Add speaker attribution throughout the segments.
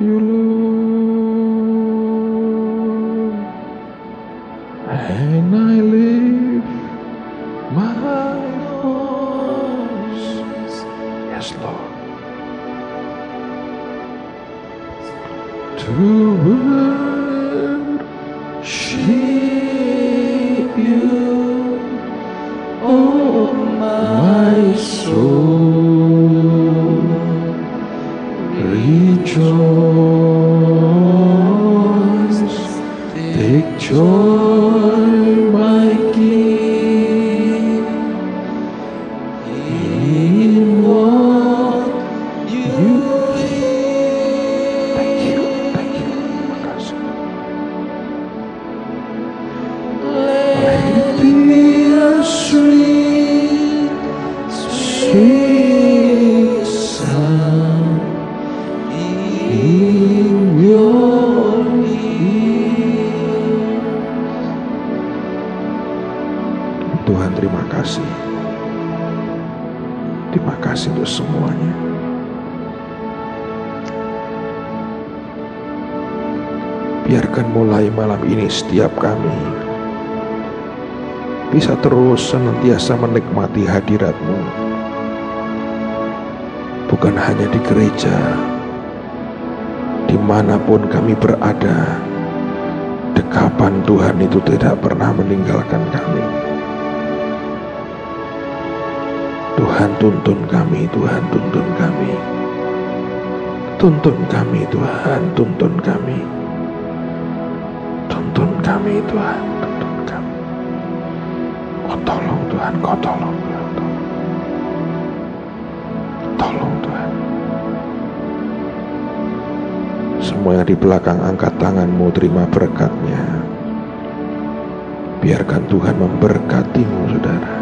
Speaker 1: you, Lord, and I lift my voice. Yes, Lord. To worship you, oh my soul, rejoice, take joy, my King, in what you sweet, sweet sound in your ear. Tuhan, terima kasih. Terima kasih untuk semuanya. Biarkan mulai malam ini setiap kami bisa terus senantiasa menikmati hadirat-Mu, bukan hanya di gereja, dimanapun kami berada. Dekapan Tuhan itu tidak pernah meninggalkan kami. Tuhan, tuntun kami, Tuhan, tuntun kami, tuntun kami, Tuhan, tuntun kami, tuntun kami, Tuhan, tuntun kami. Kau tolong Tuhan, Kau tolong Tuhan, tolong Tuhan. Semua yang di belakang angkat tangan-Mu, terima berkat-Nya. Biarkan Tuhan memberkati-Mu, saudara.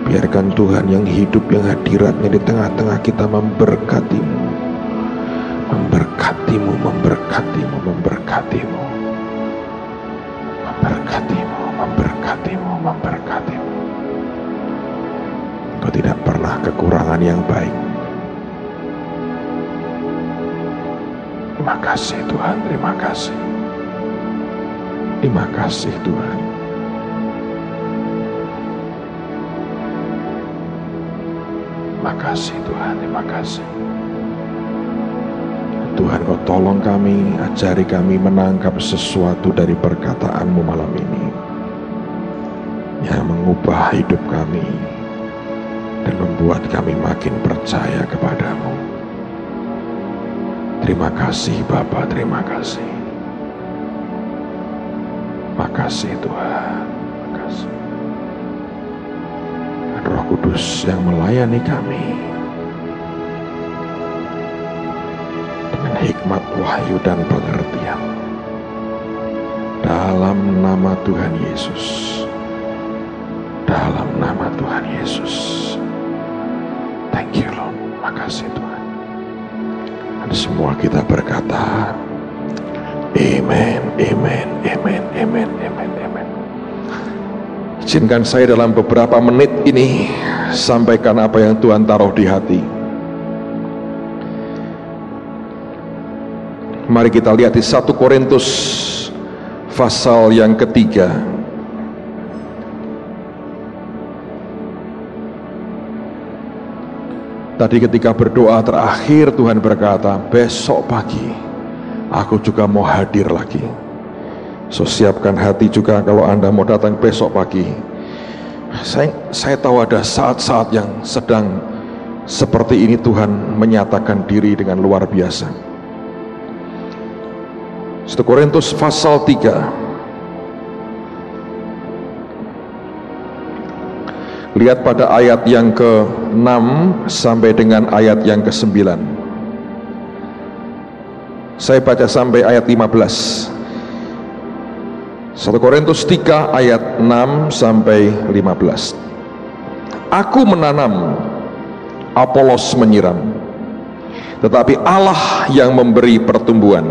Speaker 1: Biarkan Tuhan yang hidup, yang hadirat-Nya di tengah-tengah kita memberkati-Mu, memberkati-Mu, memberkati-Mu, memberkati-Mu, memberkati-Mu, memberkati-Mu, memberkati-Mu. Engkau tidak pernah kekurangan yang baik. Terima kasih Tuhan, terima kasih. Terima kasih Tuhan. Terima kasih Tuhan, terima kasih. Tuhan, Kau tolong kami, ajari kami menangkap sesuatu dari perkataan-Mu malam ini yang mengubah hidup kami dan membuat kami makin percaya kepada-Mu. Terima kasih Bapa, terima kasih. Makasih Tuhan, makasih. Dan Roh Kudus yang melayani kami dengan hikmat, wahyu, dan pengertian. Dalam nama Tuhan Yesus. Dalam nama Tuhan Yesus. Thank you Lord. Makasih Tuhan. Dan semua kita berkata amen, amen, amen, amen, amen, amen. Izinkan saya dalam beberapa menit ini sampaikan apa yang Tuhan taruh di hati. Mari kita lihat di 1 Korintus pasal yang ketiga. Tadi ketika berdoa terakhir Tuhan berkata, besok pagi aku juga mau hadir lagi. So siapkan hati juga kalau Anda mau datang besok pagi. Saya tahu ada saat-saat yang sedang seperti ini Tuhan menyatakan diri dengan luar biasa. 1 Korintus pasal 3. Lihat pada ayat yang ke-6 sampai dengan ayat yang ke-9. Saya baca sampai ayat 15. 1 Korintus 3 ayat 6 sampai 15. Aku menanam, Apolos menyiram, tetapi Allah yang memberi pertumbuhan.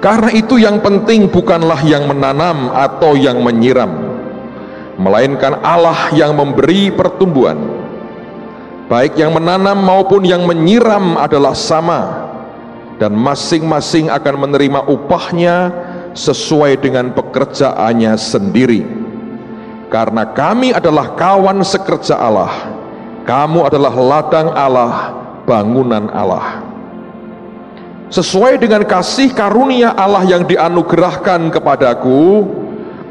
Speaker 1: Karena itu yang penting bukanlah yang menanam atau yang menyiram, melainkan Allah yang memberi pertumbuhan. Baik yang menanam maupun yang menyiram adalah sama, dan masing-masing akan menerima upahnya sesuai dengan pekerjaannya sendiri. Karena kami adalah kawan sekerja Allah, kamu adalah ladang Allah, bangunan Allah. Sesuai dengan kasih karunia Allah yang dianugerahkan kepadaku,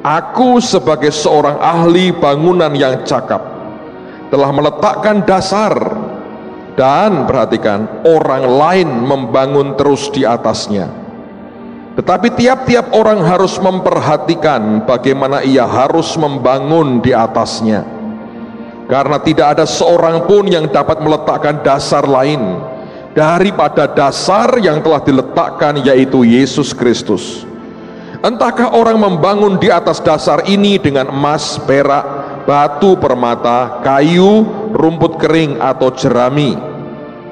Speaker 1: aku sebagai seorang ahli bangunan yang cakap telah meletakkan dasar, dan perhatikan, orang lain membangun terus di atasnya. Tetapi tiap-tiap orang harus memperhatikan bagaimana ia harus membangun di atasnya. Karena tidak ada seorang pun yang dapat meletakkan dasar lain daripada dasar yang telah diletakkan, yaitu Yesus Kristus. Entahkah orang membangun di atas dasar ini dengan emas, perak, batu permata, kayu, rumput kering, atau jerami.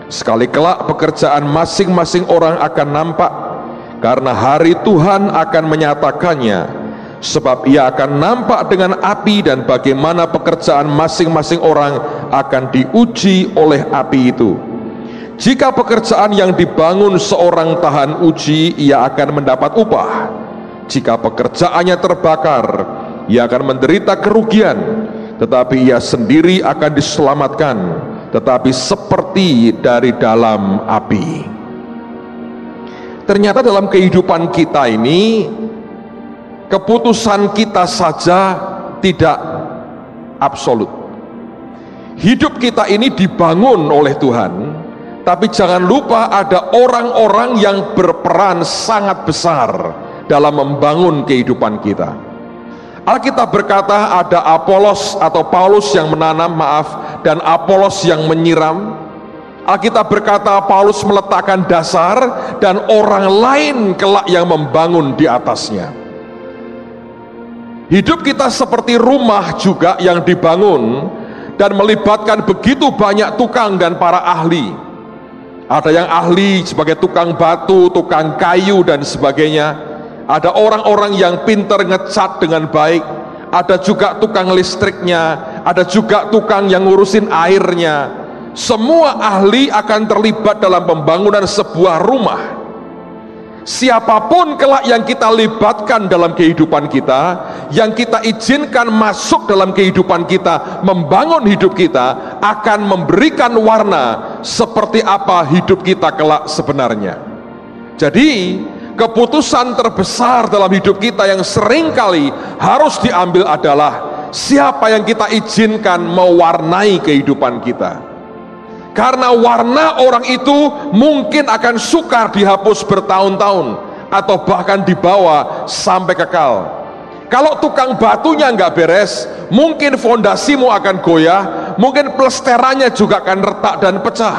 Speaker 1: Sekali kelak pekerjaan masing-masing orang akan nampak, karena hari Tuhan akan menyatakannya. Sebab ia akan nampak dengan api, dan bagaimana pekerjaan masing-masing orang akan diuji oleh api itu. Jika pekerjaan yang dibangun seorang tahan uji, ia akan mendapat upah. Jika pekerjaannya terbakar, ia akan menderita kerugian, tetapi ia sendiri akan diselamatkan, tetapi seperti dari dalam api. Ternyata dalam kehidupan kita ini, keputusan kita saja tidak absolut. Hidup kita ini dibangun oleh Tuhan, tapi jangan lupa ada orang-orang yang berperan sangat besar dalam membangun kehidupan kita. Alkitab berkata ada Apolos atau Paulus yang menanam, dan Apolos yang menyiram. Alkitab berkata Paulus meletakkan dasar dan orang lain kelak yang membangun di atasnya. Hidup kita seperti rumah juga yang dibangun dan melibatkan begitu banyak tukang dan para ahli. Ada yang ahli sebagai tukang batu, tukang kayu, dan sebagainya. Ada orang-orang yang pintar ngecat dengan baik, ada juga tukang listriknya, ada juga tukang yang ngurusin airnya. Semua ahli akan terlibat dalam pembangunan sebuah rumah. Siapapun kelak yang kita libatkan dalam kehidupan kita, yang kita izinkan masuk dalam kehidupan kita, membangun hidup kita, akan memberikan warna seperti apa hidup kita kelak sebenarnya. Jadi keputusan terbesar dalam hidup kita yang seringkali harus diambil adalah siapa yang kita izinkan mewarnai kehidupan kita. Karena warna orang itu mungkin akan sukar dihapus bertahun-tahun, atau bahkan dibawa sampai kekal. Kalau tukang batunya nggak beres, mungkin fondasimu akan goyah, mungkin plesterannya juga akan retak dan pecah.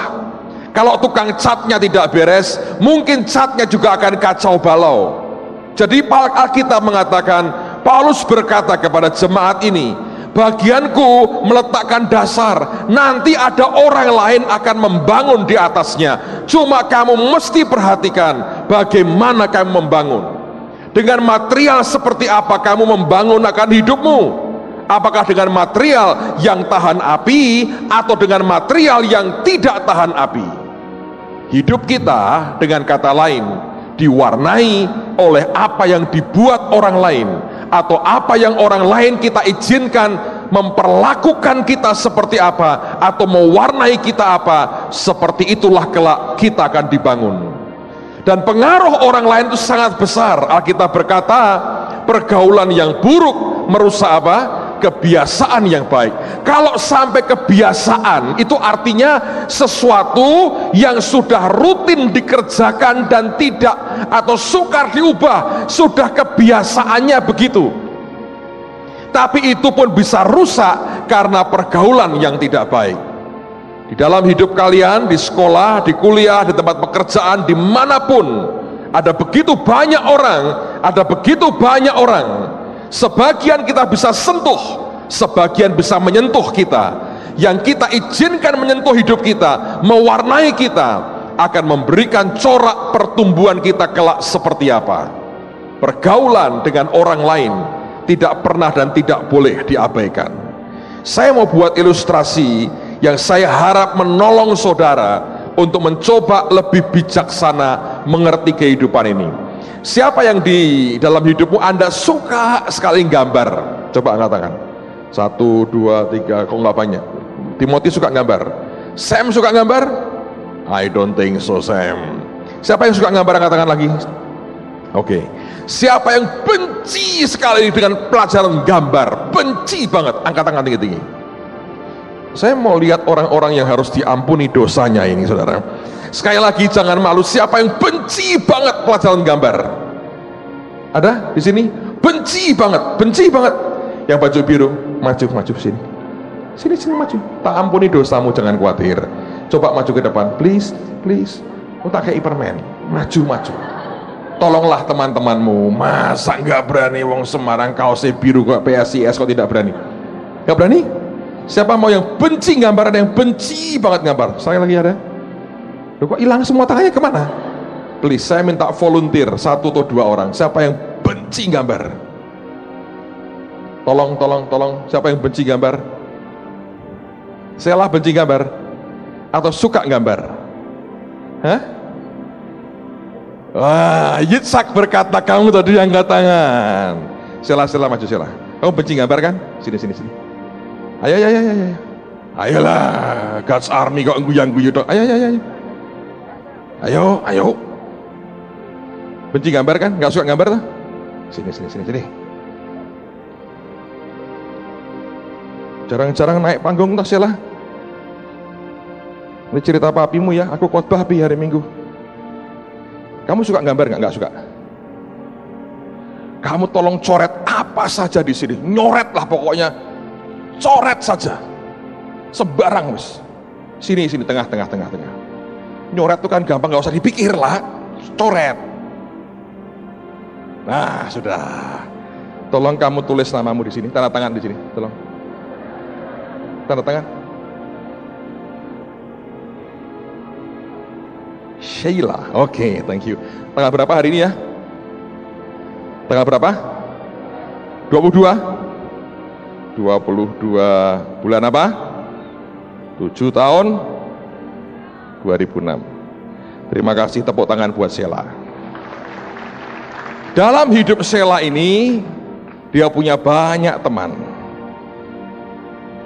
Speaker 1: Kalau tukang catnya tidak beres, mungkin catnya juga akan kacau balau. Jadi Alkitab mengatakan, Paulus berkata kepada jemaat ini, bagianku meletakkan dasar, nanti ada orang lain akan membangun di atasnya. Cuma kamu mesti perhatikan bagaimana kamu membangun. Dengan material seperti apa kamu membangun akan hidupmu. Apakah dengan material yang tahan api atau dengan material yang tidak tahan api? Hidup kita dengan kata lain diwarnai oleh apa yang dibuat orang lain, atau apa yang orang lain kita izinkan memperlakukan kita seperti apa, atau mewarnai kita apa, seperti itulah kelak kita akan dibangun. Dan pengaruh orang lain itu sangat besar. Alkitab berkata pergaulan yang buruk merusak apa? Kebiasaan yang baik. Kalau sampai kebiasaan, itu artinya sesuatu yang sudah rutin dikerjakan dan tidak atau sukar diubah, sudah kebiasaannya begitu. Tapi itu pun bisa rusak karena pergaulan yang tidak baik. Di dalam hidup kalian, di sekolah, di kuliah, di tempat pekerjaan, dimanapun, ada begitu banyak orang. Sebagian kita bisa sentuh, sebagian bisa menyentuh kita. Yang kita izinkan menyentuh hidup kita, mewarnai kita, akan memberikan corak pertumbuhan kita kelak seperti apa. Pergaulan dengan orang lain tidak pernah dan tidak boleh diabaikan. Saya mau buat ilustrasi yang saya harap menolong saudara untuk mencoba lebih bijaksana mengerti kehidupan ini. Siapa yang di dalam hidupmu Anda suka sekali gambar? Coba katakan. 1, 2, 3, kok nggak banyak? Timothy suka gambar. Sam suka gambar? I don't think so, Sam. Siapa yang suka gambar? Katakan lagi. Oke. Siapa yang benci sekali dengan pelajaran gambar? Benci banget. Angkat tangan tinggi-tinggi. Saya mau lihat orang-orang yang harus diampuni dosanya ini, saudara. Sekali lagi, jangan malu. Siapa yang benci banget pelajaran gambar? Ada di sini? Benci banget, benci banget. Yang baju biru, maju sini. Sini maju. Tak ampuni dosamu, jangan khawatir. Coba maju ke depan, please. Tak kayak permen. Maju. Tolonglah teman-temanmu. Masa nggak berani wong Semarang kaosnya biru kok PSIS kok tidak berani? Nggak berani? Siapa mau yang benci gambar? Ada yang benci banget gambar? Sekali lagi ada? Loh, kok hilang semua tangannya kemana? Please, saya minta volunteer 1 atau 2 orang. Siapa yang benci gambar? Tolong. Siapa yang benci gambar? Saya benci gambar atau suka gambar? Hah? Wah, Yitzhak berkata kamu tadi angkat tangan. Sila maju sila. Kamu benci gambar kan? Sini. Ayo. Ayolah, God's Army kok guyang-guyu dong. Ayo. Benci gambar kan? Gak suka gambar tuh? Sini. Jarang-jarang naik panggung tas ya lah. Ini cerita papimu ya, aku khotbah hari Minggu. Kamu suka gambar nggak? Nggak suka. Kamu tolong coret apa saja di sini, nyoret lah pokoknya, coret saja, sebarang mas. Sini tengah. Nyoret tuh kan gampang, nggak usah dipikir lah, coret. Nah sudah. Tolong kamu tulis namamu di sini, tanda tangan di sini, tolong. Tanda tangan. Sheila, oke, thank you. Tanggal berapa hari ini ya? Tanggal berapa? 22 bulan apa? 7 tahun 2006. Terima kasih, tepuk tangan buat Sheila. Dalam hidup Sheila ini, dia punya banyak teman.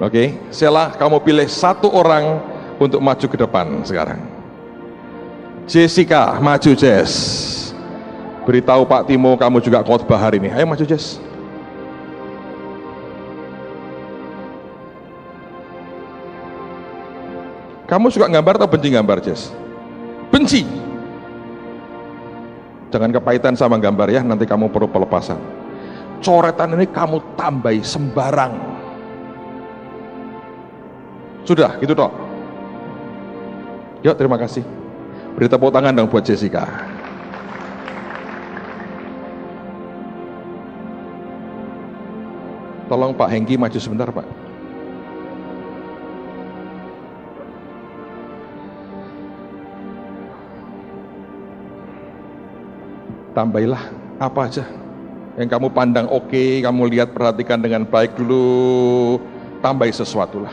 Speaker 1: Oke, Sheila, kamu pilih 1 orang untuk maju ke depan sekarang. Jessica, maju Jess. Beritahu Pak Timo kamu juga khotbah hari ini. Ayo maju Jess. Kamu suka gambar atau benci gambar Jess? Benci. Jangan kepahitan sama gambar ya, nanti kamu perlu pelepasan. Coretan ini kamu tambahi sembarang. Sudah, gitu toh. Yuk, terima kasih. Beri tepuk tangan dong buat Jessica. Tolong Pak Hengki maju sebentar Pak. Tambailah apa aja yang kamu pandang oke, kamu lihat perhatikan dengan baik dulu, tambahi sesuatu lah.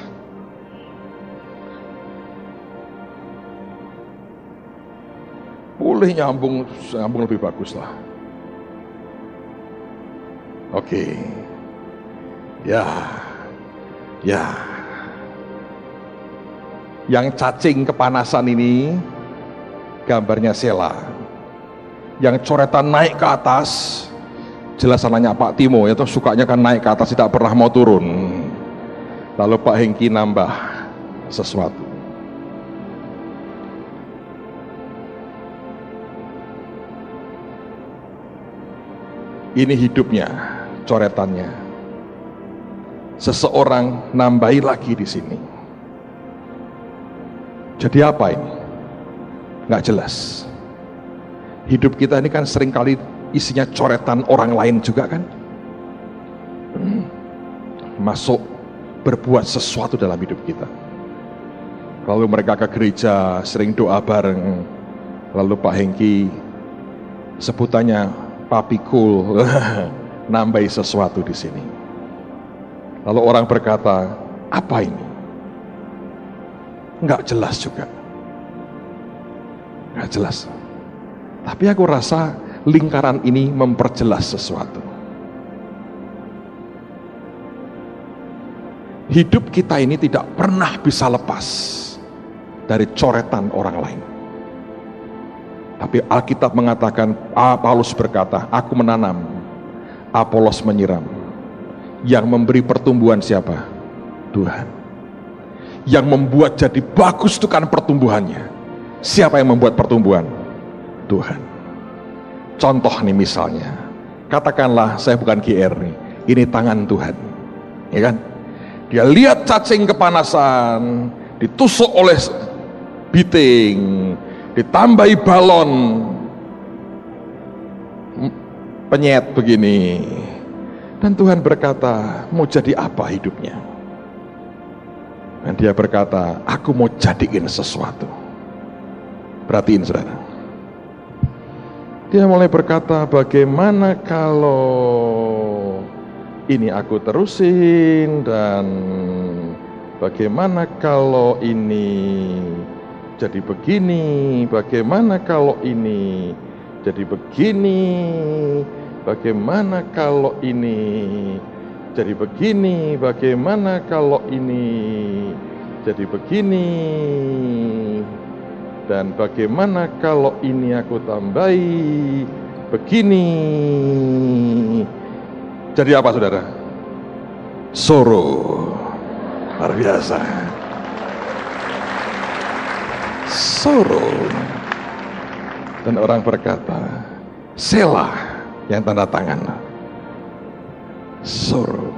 Speaker 1: Boleh nyambung lebih bagus lah. Oke. Ya. Yang cacing kepanasan ini gambarnya Sheila. Yang coretan naik ke atas, jelas anaknya Pak Timo, itu sukanya kan naik ke atas, tidak pernah mau turun. Lalu Pak Hengki nambah sesuatu. Ini hidupnya, coretannya. Seseorang nambahi lagi di sini. Jadi apa ini? Nggak jelas. Hidup kita ini kan seringkali isinya coretan orang lain juga kan? Masuk berbuat sesuatu dalam hidup kita. Lalu mereka ke gereja, sering doa bareng. Lalu Pak Hengki sebutannya Papi Cool, nambahi sesuatu di sini. Lalu orang berkata, apa ini? Enggak jelas juga. Nggak jelas. Tapi aku rasa lingkaran ini memperjelas sesuatu. Hidup kita ini tidak pernah bisa lepas dari coretan orang lain. Tapi Alkitab mengatakan, Paulus berkata, aku menanam, Apolos menyiram. Yang memberi pertumbuhan siapa? Tuhan. Yang membuat jadi bagus itu kan pertumbuhannya. Siapa yang membuat pertumbuhan? Tuhan. Contoh nih misalnya, katakanlah saya bukan GR nih, ini tangan Tuhan, ya kan? Dia lihat cacing kepanasan, ditusuk oleh biting, ditambahi balon, penyet begini. Dan Tuhan berkata, mau jadi apa hidupnya? Dan dia berkata, aku mau jadiin sesuatu. Perhatiin saudara. Dia mulai berkata, bagaimana kalau ini aku terusin, dan bagaimana kalau ini jadi begini, bagaimana kalau ini jadi begini, bagaimana kalau ini jadi begini, bagaimana kalau ini jadi begini, dan bagaimana kalau ini aku tambahi begini. Jadi apa saudara? Soro. Luar biasa. Soro. Dan orang berkata, Selah, yang tanda tangan. Soro.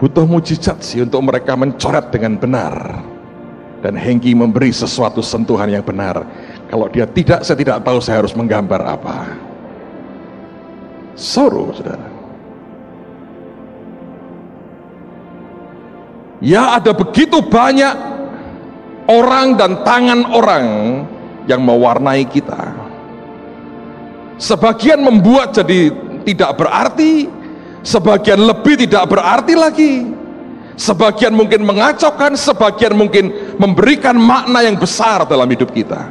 Speaker 1: Butuh mujizat sih untuk mereka mencoret dengan benar. Dan Hengki memberi sesuatu sentuhan yang benar. Kalau dia tidak, saya tidak tahu saya harus menggambar apa. Soro, saudara. Ya, ada begitu banyak orang dan tangan orang yang mewarnai kita. Sebagian membuat jadi tidak berarti, sebagian lebih tidak berarti lagi. Sebagian mungkin mengacaukan, sebagian mungkin memberikan makna yang besar dalam hidup kita.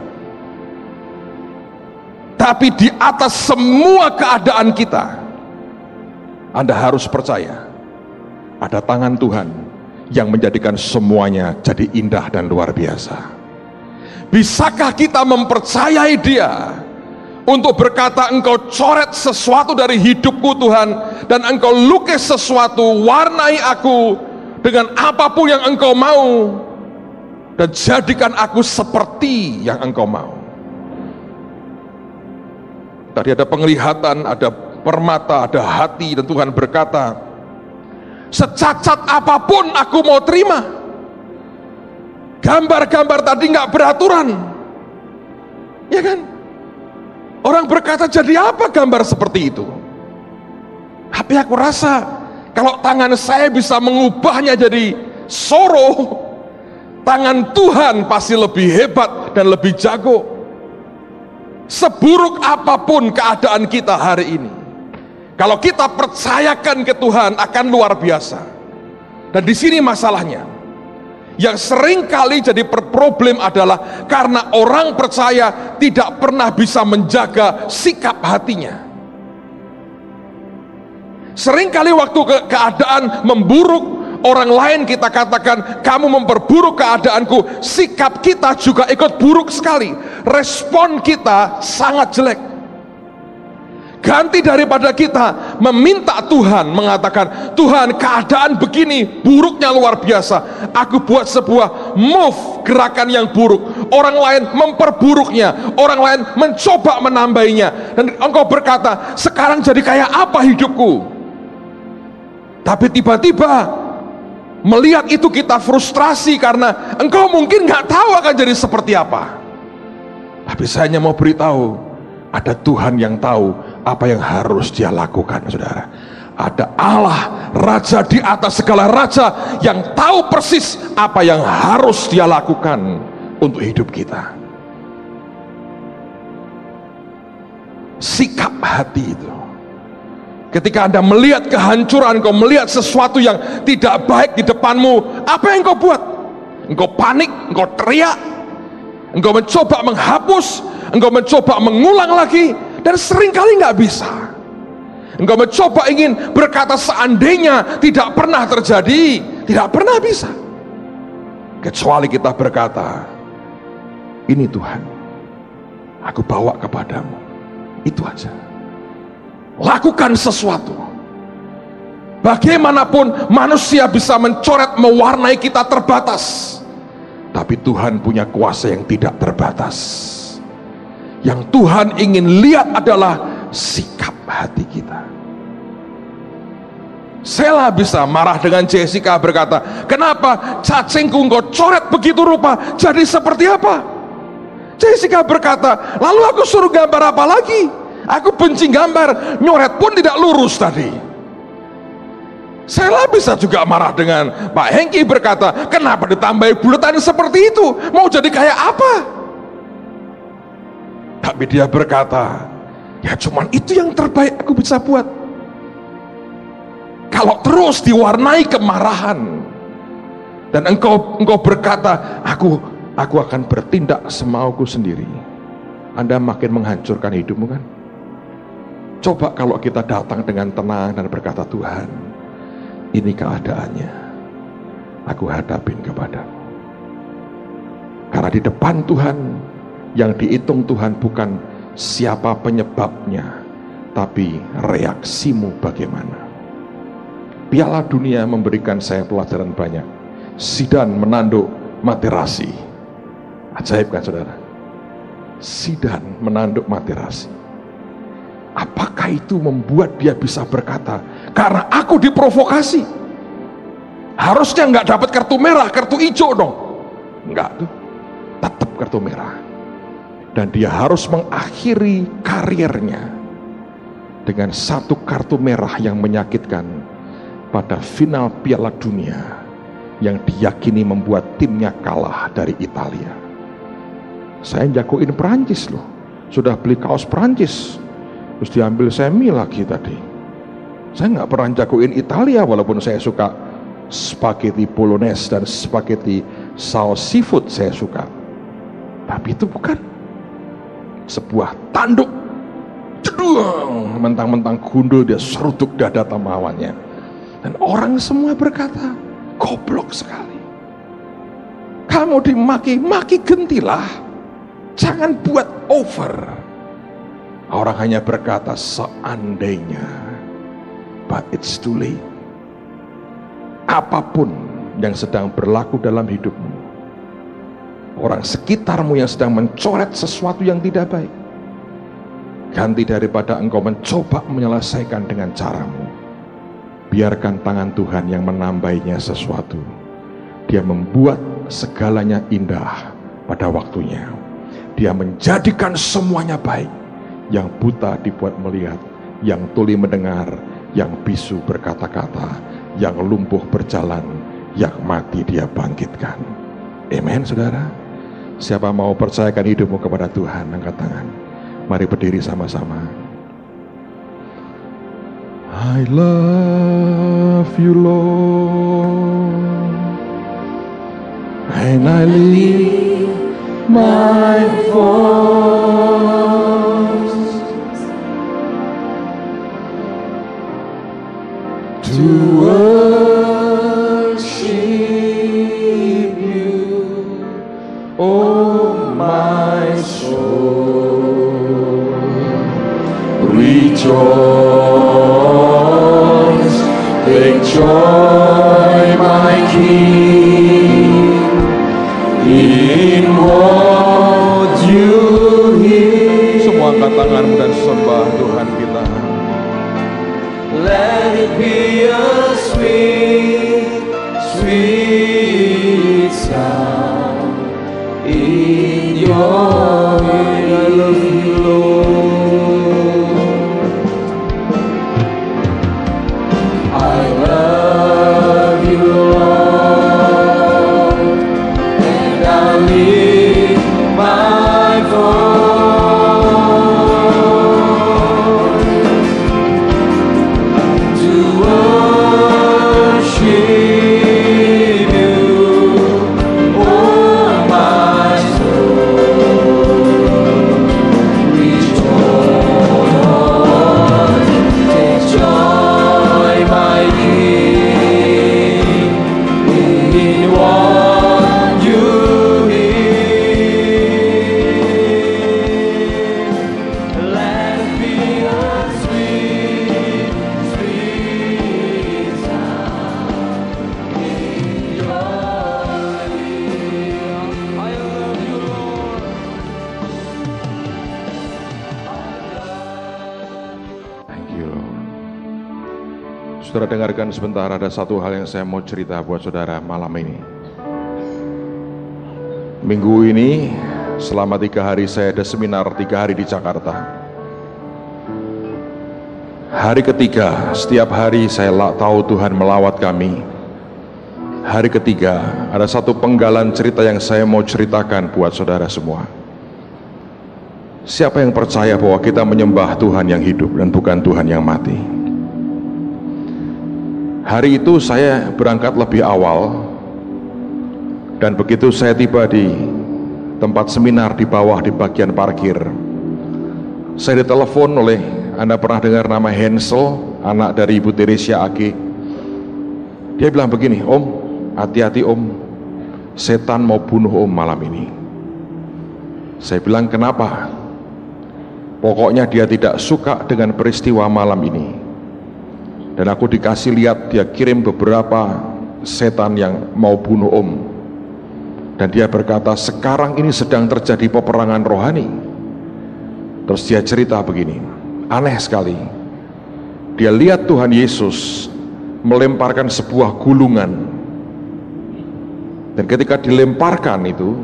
Speaker 1: Tapi di atas semua keadaan kita, Anda harus percaya ada tangan Tuhan yang menjadikan semuanya jadi indah dan luar biasa. Bisakah kita mempercayai Dia untuk berkata, engkau coret sesuatu dari hidupku Tuhan, dan engkau lukis sesuatu, warnai aku dengan apapun yang engkau mau, dan jadikan aku seperti yang engkau mau. Tadi ada penglihatan, ada permata, ada hati, dan Tuhan berkata, secacat apapun aku mau terima. Gambar-gambar tadi nggak beraturan, ya kan? Orang berkata, jadi apa gambar seperti itu? Tapi aku rasa kalau tangan saya bisa mengubahnya jadi soro, tangan Tuhan pasti lebih hebat dan lebih jago. Seburuk apapun keadaan kita hari ini, kalau kita percayakan ke Tuhan, akan luar biasa. Dan di sini masalahnya, yang sering kali jadi problem adalah karena orang percaya tidak pernah bisa menjaga sikap hatinya. Seringkali waktu keadaan memburuk, orang lain kita katakan, kamu memperburuk keadaanku, sikap kita juga ikut buruk sekali. Respon kita sangat jelek. Ganti daripada kita meminta Tuhan, mengatakan, Tuhan keadaan begini, buruknya luar biasa, aku buat sebuah move, gerakan yang buruk, orang lain memperburuknya, orang lain mencoba menambahinya, dan engkau berkata, sekarang jadi kayak apa hidupku? Tapi tiba-tiba melihat itu kita frustrasi karena engkau mungkin gak tahu akan jadi seperti apa. Tapi saya hanya mau beritahu, ada Tuhan yang tahu apa yang harus Dia lakukan, saudara. Ada Allah, Raja di atas segala raja, yang tahu persis apa yang harus Dia lakukan untuk hidup kita. Sikap hati itu, ketika Anda melihat kehancuran, engkau melihat sesuatu yang tidak baik di depanmu, apa yang engkau buat? Engkau panik, engkau teriak, engkau mencoba menghapus, engkau mencoba mengulang lagi, dan seringkali nggak bisa. Engkau mencoba ingin berkata seandainya tidak pernah terjadi, tidak pernah bisa. Kecuali kita berkata, ini Tuhan, aku bawa kepadamu. Itu aja. Lakukan sesuatu. Bagaimanapun manusia bisa mencoret, mewarnai kita terbatas, tapi Tuhan punya kuasa yang tidak terbatas. Yang Tuhan ingin lihat adalah sikap hati kita. Sela bisa marah dengan Jessica, berkata, kenapa cacingku engkau coret begitu rupa, jadi seperti apa? Jessica berkata, lalu aku suruh gambar apa lagi? Aku benci gambar, nyoret pun tidak lurus tadi. Sela bisa juga marah dengan Pak Hengki, berkata, kenapa ditambahi bulatan seperti itu? Mau jadi kayak apa? Tapi dia berkata, ya cuman itu yang terbaik aku bisa buat. Kalau terus diwarnai kemarahan dan engkau berkata, aku akan bertindak semauku sendiri, Anda makin menghancurkan hidupmu kan? Coba kalau kita datang dengan tenang dan berkata, Tuhan, ini keadaannya, aku hadapin kepadamu. Karena di depan Tuhan, yang dihitung Tuhan bukan siapa penyebabnya, tapi reaksimu bagaimana. Piala Dunia memberikan saya pelajaran banyak. Zidane menanduk Materazzi. Ajaib kan saudara? Zidane menanduk Materazzi. Apakah itu membuat dia bisa berkata, karena aku diprovokasi, harusnya nggak dapat kartu merah, kartu hijau dong? Enggak tuh, tetap kartu merah. Dan dia harus mengakhiri karirnya dengan satu kartu merah yang menyakitkan pada final Piala Dunia yang diyakini membuat timnya kalah dari Italia. Saya jagoin Perancis loh, sudah beli kaos Perancis, terus diambil semi lagi tadi. Saya nggak pernah jagoin Italia, walaupun saya suka spaghetti bolognese dan spaghetti saus seafood saya suka. Tapi itu bukan sebuah tanduk, jedung, mentang-mentang gundul dia seruduk dada tamawannya. Dan orang semua berkata, goblok sekali. Kamu dimaki-maki, gentilah, jangan buat over. Orang hanya berkata seandainya, but it's too late. Apapun yang sedang berlaku dalam hidupmu, orang sekitarmu yang sedang mencoret sesuatu yang tidak baik, ganti daripada engkau mencoba menyelesaikan dengan caramu, biarkan tangan Tuhan yang menambahinya sesuatu. Dia membuat segalanya indah pada waktunya. Dia menjadikan semuanya baik. Yang buta dibuat melihat, yang tuli mendengar, yang bisu berkata-kata, yang lumpuh berjalan, yang mati dia bangkitkan. Amen saudara. Siapa mau percayakan hidupmu kepada Tuhan, angkat tangan. Mari berdiri sama-sama. I love you Lord, and I lift my voice to worship you, oh my soul. Rejoice, take joy, my King, in what you hear. Semua angkat tanganmu dan sembah Tuhan kita. Let it be a sweet, sweet sound in your ear. I love you, Lord. I love you, Lord, and I lift my voice Saudara dengarkan sebentar, ada satu hal yang saya mau cerita buat saudara malam ini. Minggu ini selama 3 hari saya ada seminar 3 hari di Jakarta. Hari ketiga, setiap hari saya tahu Tuhan melawat kami. Hari ketiga, ada satu penggalan cerita yang saya mau ceritakan buat saudara semua. Siapa yang percaya bahwa kita menyembah Tuhan yang hidup dan bukan Tuhan yang mati? Hari itu saya berangkat lebih awal, dan begitu saya tiba di tempat seminar di bawah di bagian parkir, saya ditelepon oleh, Anda pernah dengar nama Hensel, anak dari Ibu Teresia Age. Dia bilang begini, "Om, hati-hati Om, setan mau bunuh Om malam ini." Saya bilang, "Kenapa?" Pokoknya dia tidak suka dengan peristiwa malam ini. Dan aku dikasih lihat, dia kirim beberapa setan yang mau bunuh Om. Dan dia berkata, sekarang ini sedang terjadi peperangan rohani. Terus dia cerita begini, aneh sekali. Dia lihat Tuhan Yesus melemparkan sebuah gulungan. Dan ketika dilemparkan itu,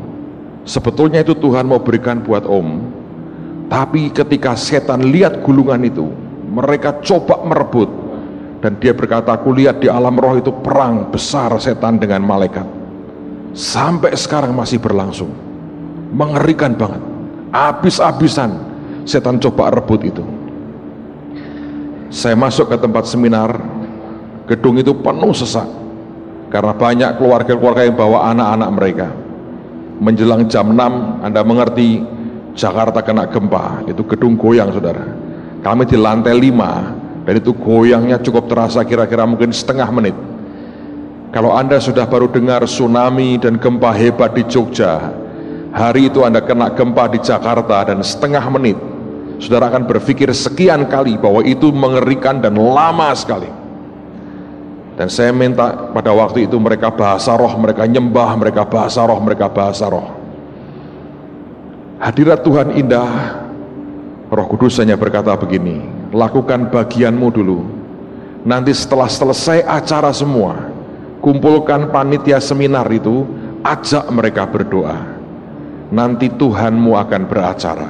Speaker 1: sebetulnya itu Tuhan mau berikan buat Om. Tapi ketika setan lihat gulungan itu, mereka coba merebut. Dan dia berkata, aku lihat di alam roh itu perang besar setan dengan malaikat. Sampai sekarang masih berlangsung. Mengerikan banget. Habis-habisan setan coba rebut itu. Saya masuk ke tempat seminar. Gedung itu penuh sesak. Karena banyak keluarga-keluarga yang bawa anak-anak mereka. Menjelang jam 6, Anda mengerti, Jakarta kena gempa. Itu gedung goyang, saudara. Kami di lantai 5. Dan itu goyangnya cukup terasa kira-kira mungkin setengah menit. Kalau Anda sudah baru dengar tsunami dan gempa hebat di Jogja, hari itu Anda kena gempa di Jakarta dan setengah menit, saudara akan berpikir sekian kali bahwa itu mengerikan dan lama sekali. Dan saya minta pada waktu itu mereka bahasa roh, mereka nyembah, mereka bahasa roh, mereka bahasa roh. Hadirat Tuhan indah. Roh Kudus hanya berkata begini, lakukan bagianmu dulu. Nanti setelah selesai acara semua, kumpulkan panitia seminar itu, ajak mereka berdoa. Nanti Tuhanmu akan beracara.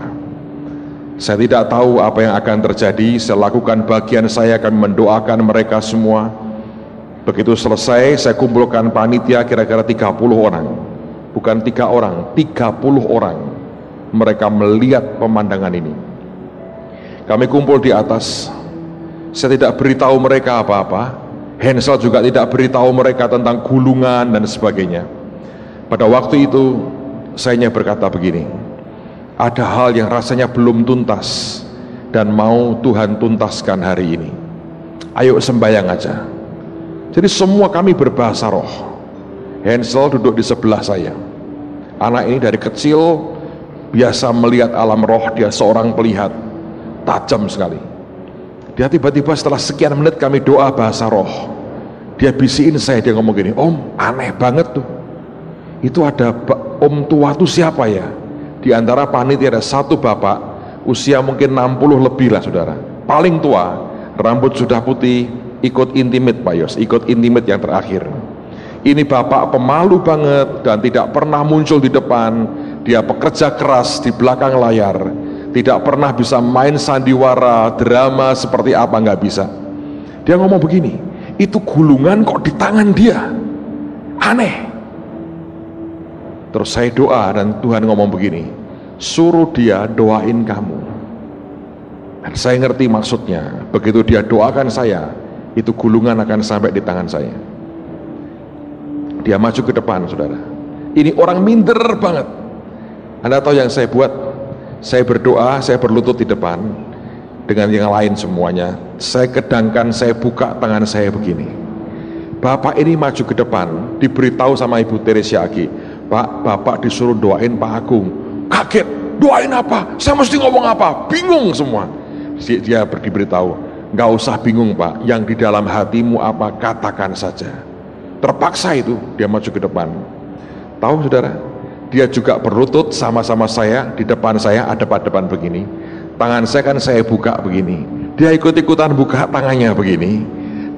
Speaker 1: Saya tidak tahu apa yang akan terjadi. Saya lakukan bagian saya, akan mendoakan mereka semua. Begitu selesai, saya kumpulkan panitia kira-kira 30 orang. Bukan 3 orang, 30 orang. Mereka melihat pemandangan ini. Kami kumpul di atas. Saya tidak beritahu mereka apa-apa. Hensel juga tidak beritahu mereka tentang gulungan dan sebagainya. Pada waktu itu saya hanya berkata begini, ada hal yang rasanya belum tuntas dan mau Tuhan tuntaskan hari ini. Ayo sembahyang aja. Jadi semua kami berbahasa roh. Hensel duduk di sebelah saya. Anak ini dari kecil biasa melihat alam roh, dia seorang pelihat. Tajam sekali. Dia tiba-tiba setelah sekian menit kami doa bahasa roh, dia bisikin saya, dia ngomong gini, Om, aneh banget tuh. Itu ada om tua tuh siapa ya? Di antara panitia ada satu bapak, usia mungkin 60 lebih lah saudara. Paling tua, rambut sudah putih, ikut intimate Pak Yos, ikut intimate yang terakhir. Ini bapak pemalu banget dan tidak pernah muncul di depan. Dia pekerja keras di belakang layar. Tidak pernah bisa main sandiwara, drama seperti apa, nggak bisa. Dia ngomong begini, itu gulungan kok di tangan dia, aneh. Terus saya doa dan Tuhan ngomong begini, suruh dia doain kamu. Dan saya ngerti maksudnya. Begitu dia doakan saya, itu gulungan akan sampai di tangan saya. Dia maju ke depan, saudara. Ini orang minder banget. Anda tahu yang saya buat? Saya berdoa, saya berlutut di depan dengan yang lain semuanya. Saya kedangkan, saya buka tangan saya begini. Bapak ini maju ke depan, diberitahu sama Ibu Teresia Age, Pak, Bapak disuruh doain Pak Agung. Kaget, doain apa? Saya mesti ngomong apa? Bingung semua. Dia diberitahu, nggak usah bingung Pak, yang di dalam hatimu apa, katakan saja. Terpaksa itu, dia maju ke depan. Tahu saudara? Dia juga berlutut sama-sama saya, di depan saya ada depan begini. Tangan saya kan saya buka begini. Dia ikut-ikutan buka tangannya begini.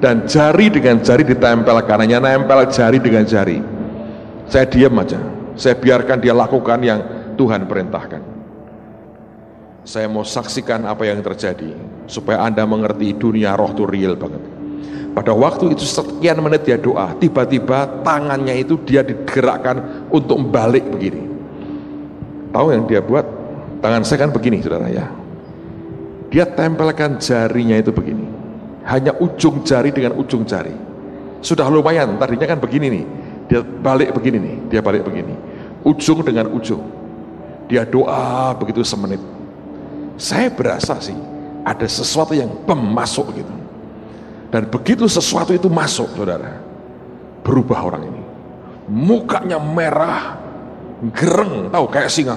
Speaker 1: dan jari dengan jari ditempelkan, hanya nempel jari dengan jari. Saya diam aja, saya biarkan dia lakukan yang Tuhan perintahkan. Saya mau saksikan apa yang terjadi supaya Anda mengerti dunia roh itu real banget. Pada waktu itu sekian menit dia doa, tiba-tiba tangannya itu dia digerakkan untuk balik begini. Tahu yang dia buat? Tangan saya kan begini, saudara ya. Dia tempelkan jarinya itu begini, hanya ujung jari dengan ujung jari. Sudah lumayan, tadinya kan begini nih, dia balik begini nih, dia balik begini, ujung dengan ujung. Dia doa begitu semenit. Saya berasa sih ada sesuatu yang masuk gitu. Dan begitu sesuatu itu masuk, saudara, berubah orang ini. Mukanya merah, gereng, tahu kayak singa,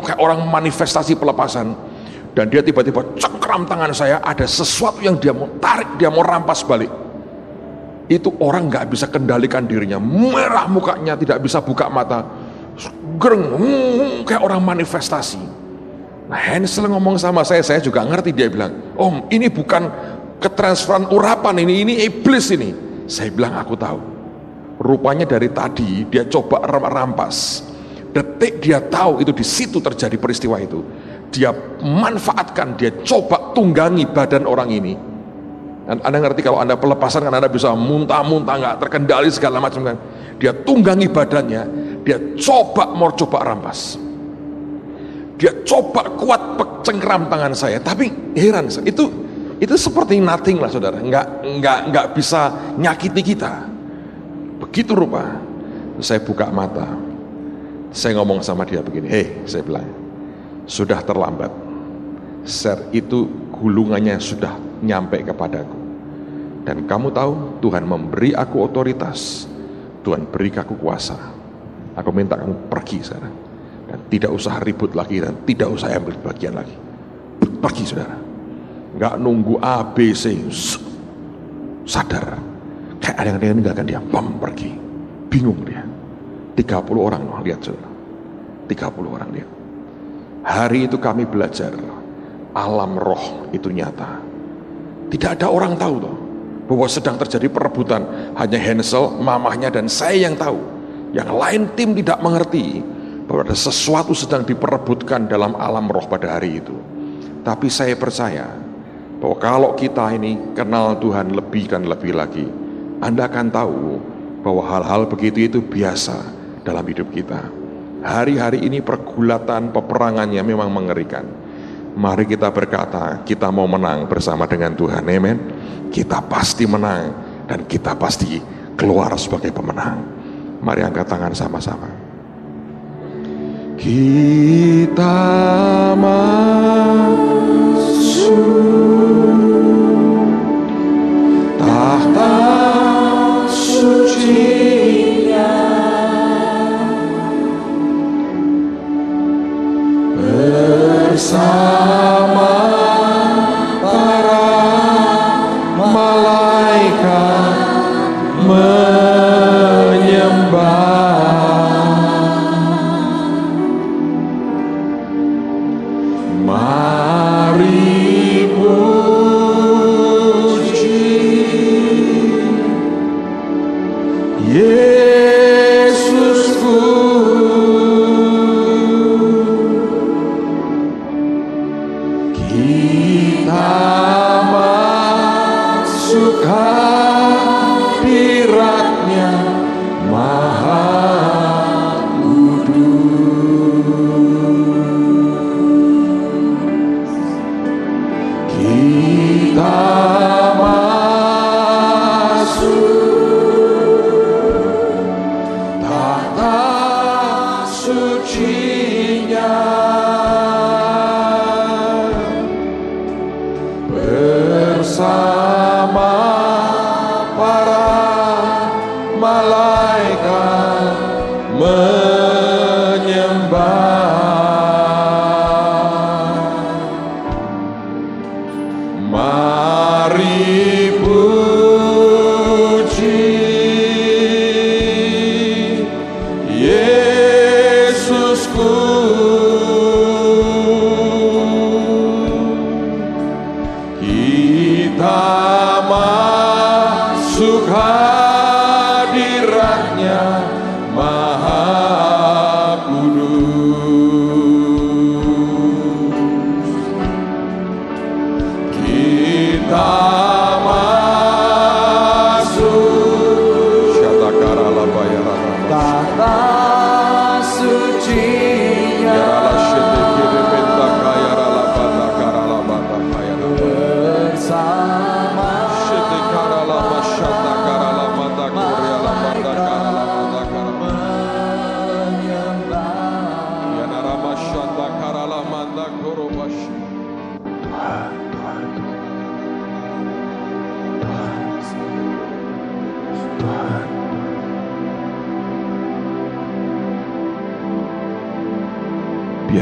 Speaker 1: kayak orang manifestasi pelepasan. Dan dia tiba-tiba cengkram tangan saya, ada sesuatu yang dia mau tarik, dia mau rampas balik. Itu orang nggak bisa kendalikan dirinya, merah mukanya, tidak bisa buka mata, gereng, kayak orang manifestasi. Nah, Hansel ngomong sama saya juga ngerti, dia bilang, "Om, ini bukan ketransferan urapan, ini iblis ini." Saya bilang, "Aku tahu." Rupanya dari tadi dia coba rampas. Detik dia tahu itu di situ terjadi peristiwa itu, dia manfaatkan, dia coba tunggangi badan orang ini. Dan Anda ngerti kalau Anda pelepasan kan Anda bisa muntah-muntah, nggak terkendali segala macam kan. Dia tunggangi badannya, dia coba rampas. Dia coba kuat cengkram tangan saya, tapi heran, itu seperti nothing lah, saudara, nggak bisa nyakiti kita. Begitu rupa, saya buka mata, saya ngomong sama dia begini, "Hei," saya bilang, "sudah terlambat. Ser itu gulungannya sudah nyampe kepadaku. Dan kamu tahu, Tuhan memberi aku otoritas, Tuhan beri aku kuasa. Aku minta kamu pergi sekarang. Dan tidak usah ribut lagi, dan tidak usah ambil bagian lagi. Pergi, saudara." Nggak nunggu A, B, C, sadar. Kayak ada yang meninggalkan dia, pergi. Bingung dia. 30 orang loh, lihat saudara. 30 orang dia. Hari itu kami belajar, alam roh itu nyata. Tidak ada orang tahu toh, bahwa sedang terjadi perebutan. Hanya Hansel, mamahnya, dan saya yang tahu. Yang lain tim tidak mengerti bahwa ada sesuatu sedang diperebutkan dalam alam roh pada hari itu. Tapi saya percaya bahwa kalau kita ini kenal Tuhan lebih dan lebih lagi, Anda akan tahu bahwa hal-hal begitu itu biasa dalam hidup kita. Hari-hari ini pergulatan peperangannya memang mengerikan. Mari kita berkata, kita mau menang bersama dengan Tuhan, amen. Kita pasti menang dan kita pasti keluar sebagai pemenang. Mari angkat tangan sama-sama. Kita masuk tahta suci-Nya, bersama para malaikat menyembah. Mari puji Yesusku.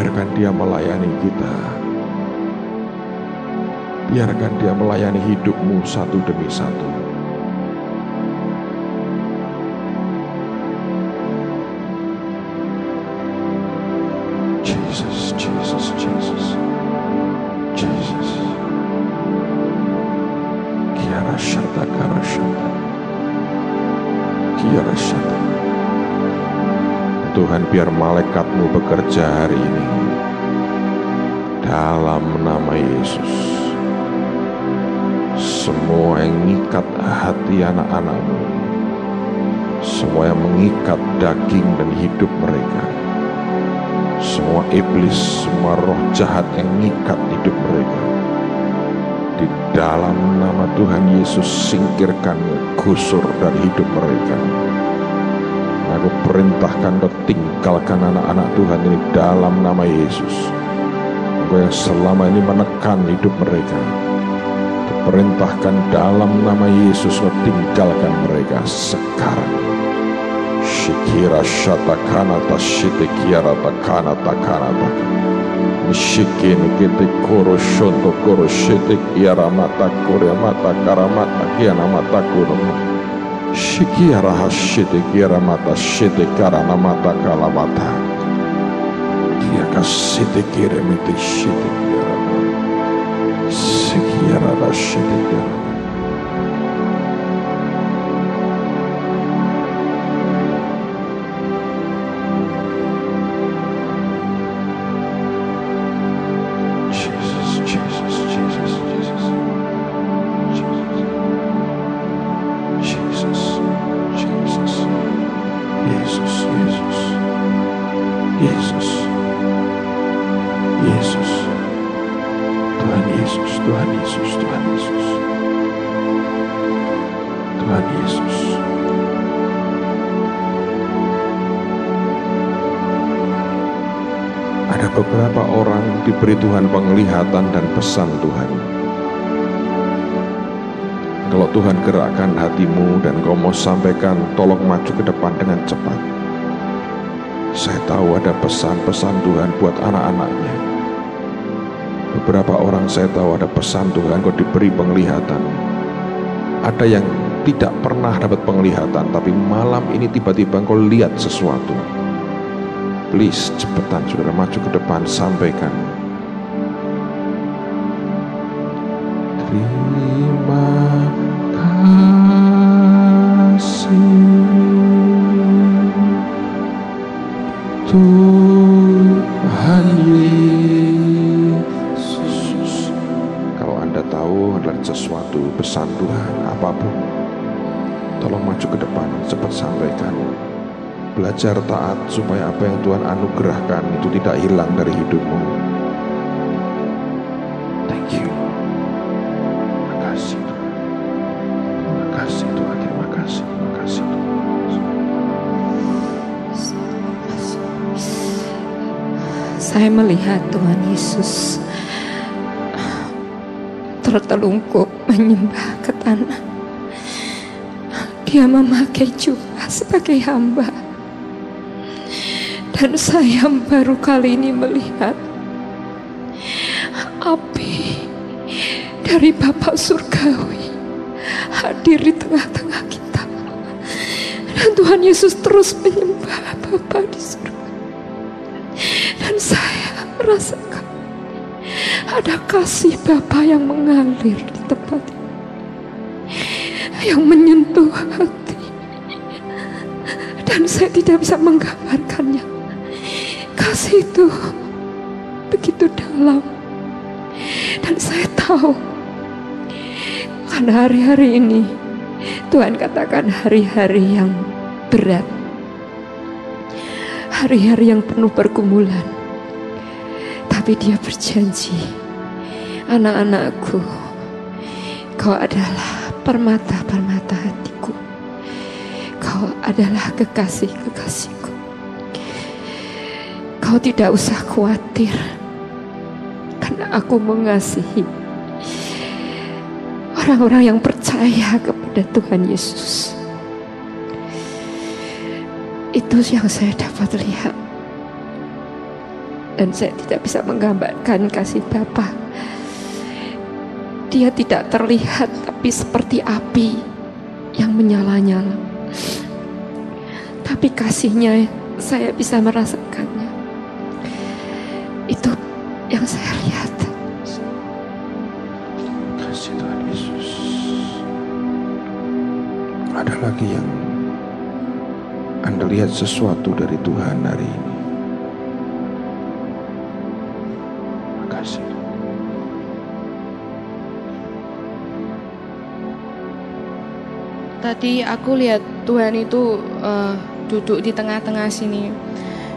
Speaker 1: Biarkan dia melayani kita. Biarkan dia melayani hidupmu satu demi satu. Jesus, Jesus, Jesus, Jesus. Kiara shata kara shata. Kiara shata. Tuhan, biar malaikatmu bekerja hari ini dalam nama Yesus. Semua yang mengikat hati anak-anakmu, semua yang mengikat daging dan hidup mereka, semua iblis, semua roh jahat yang mengikat hidup mereka, di dalam nama Tuhan Yesus singkirkan, gusur dari hidup mereka. Aku perintahkan kau tinggalkan anak-anak Tuhan ini dalam nama Yesus. Engkau yang selama ini menekan hidup mereka, perintahkan dalam nama Yesus kau tinggalkan mereka sekarang. Shikira shatakana tashitikira takana takana takana. Mishikin kete koro shonto koro shitik yara mata korea mata karamata kiana mata kuroma. Shikiara hashite kiara mata shite karana mata kalamata. Kia kasite kire mite shite kiara. Sikiara hashite kiara. Beberapa orang diberi Tuhan penglihatan dan pesan Tuhan. Kalau Tuhan gerakkan hatimu dan kau mau sampaikan, tolong maju ke depan dengan cepat. Saya tahu ada pesan-pesan Tuhan buat anak-anaknya. Beberapa orang saya tahu ada pesan Tuhan, kau diberi penglihatan. Ada yang tidak pernah dapat penglihatan, tapi malam ini tiba-tiba kau lihat sesuatu. Please, cepetan saudara, maju ke depan, sampaikan. Terima kasih Tuhan Yesus. Kalau Anda tahu adalah sesuatu pesan Tuhan, apapun, tolong maju ke depan, cepat sampaikan. Belajar taat supaya apa yang Tuhan anugerahkan itu tidak hilang dari hidupmu. Thank you. Terima kasih Tuhan. Terima kasih Tuhan. Terima kasih. Terima kasih Tuhan.
Speaker 2: Saya melihat Tuhan Yesus tertelungkup menyembah ke tanah. Dia memakai jubah sebagai hamba. Dan saya baru kali ini melihat api dari Bapa Surgawi hadir di tengah-tengah kita. Dan Tuhan Yesus terus menyembah Bapa di surga. Dan saya merasakan ada kasih Bapa yang mengalir di tempat ini, yang menyentuh hati. Dan saya tidak bisa menggambarkannya. Kasih itu begitu dalam. Dan saya tahu karena hari-hari ini Tuhan katakan hari-hari yang berat, hari-hari yang penuh pergumulan. Tapi Dia berjanji, anak-anakku, kau adalah permata-permata hatiku, kau adalah kekasih-kekasihku. Kau tidak usah khawatir, karena aku mengasihi orang-orang yang percaya kepada Tuhan Yesus. Itu yang saya dapat lihat. dan saya tidak bisa menggambarkan kasih Bapa. Dia tidak terlihat, tapi seperti api yang menyala-nyala. Tapi kasihnya saya bisa merasakannya. Itu yang saya lihat.
Speaker 1: Kasih Tuhan Yesus. Ada lagi yang Anda lihat sesuatu dari Tuhan hari ini? Makasih.
Speaker 3: Tadi aku lihat Tuhan itu duduk di tengah-tengah sini.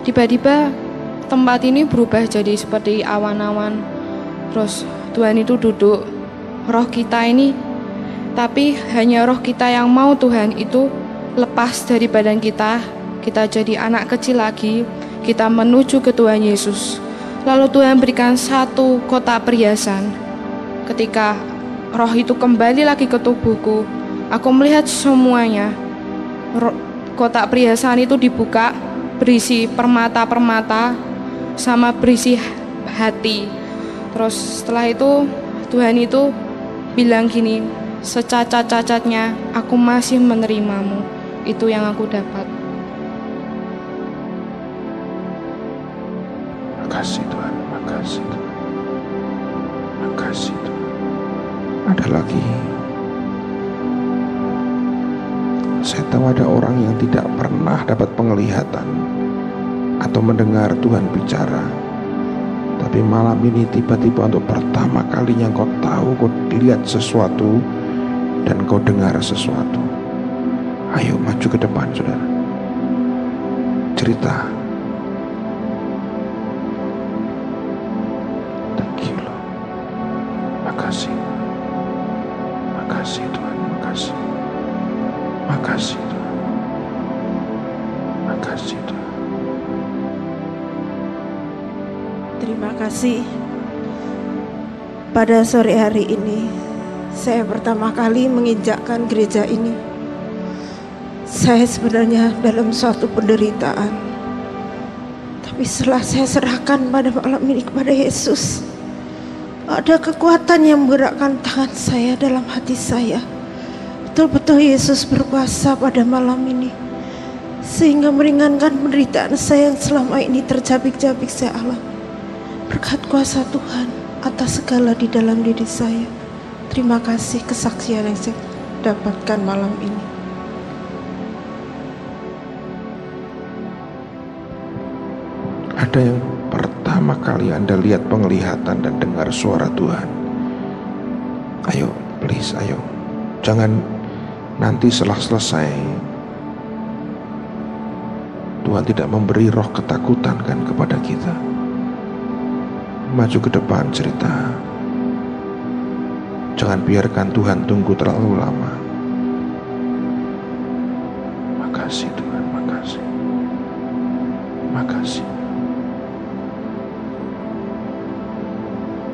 Speaker 3: Tiba-tiba tempat ini berubah jadi seperti awan-awan. Terus Tuhan itu duduk. Roh kita ini, tapi hanya roh kita yang mau Tuhan itu lepas dari badan kita. Kita jadi anak kecil lagi. Kita menuju ke Tuhan Yesus. Lalu Tuhan berikan satu kotak perhiasan. Ketika roh itu kembali lagi ke tubuhku, aku melihat semuanya. Kotak perhiasan itu dibuka, berisi permata-permata sama berisi hati. Terus setelah itu Tuhan itu bilang gini, secacat-cacatnya aku masih menerimamu. Itu yang aku dapat.
Speaker 1: Makasih Tuhan, makasih Tuhan. Makasih Tuhan. Ada lagi. Saya tahu ada orang yang tidak pernah dapat penglihatan atau mendengar Tuhan bicara. Tapi malam ini tiba-tiba untuk pertama kalinya kau tahu, kau lihat sesuatu dan kau dengar sesuatu. Ayo maju ke depan saudara. Cerita. Thank you Lord. Makasih. Makasih Tuhan, makasih. Makasih Tuhan. Makasih Tuhan.
Speaker 4: Terima kasih. Pada sore hari ini, saya pertama kali menginjakkan gereja ini. Saya sebenarnya dalam suatu penderitaan. Tapi setelah saya serahkan pada malam ini kepada Yesus, ada kekuatan yang menggerakkan tangan saya dalam hati saya. Betul-betul Yesus berkuasa pada malam ini, sehingga meringankan penderitaan saya yang selama ini terjabik-jabik saya alami. Berkat kuasa Tuhan atas segala di dalam diri saya. Terima kasih kesaksian yang saya dapatkan malam ini.
Speaker 1: Ada yang pertama kali Anda lihat penglihatan dan dengar suara Tuhan. Ayo, please, ayo. Jangan nanti setelah selesai Tuhan tidak memberi roh ketakutan kan kepada kita. Maju ke depan cerita. Jangan biarkan Tuhan tunggu terlalu lama. Makasih Tuhan, makasih. Makasih.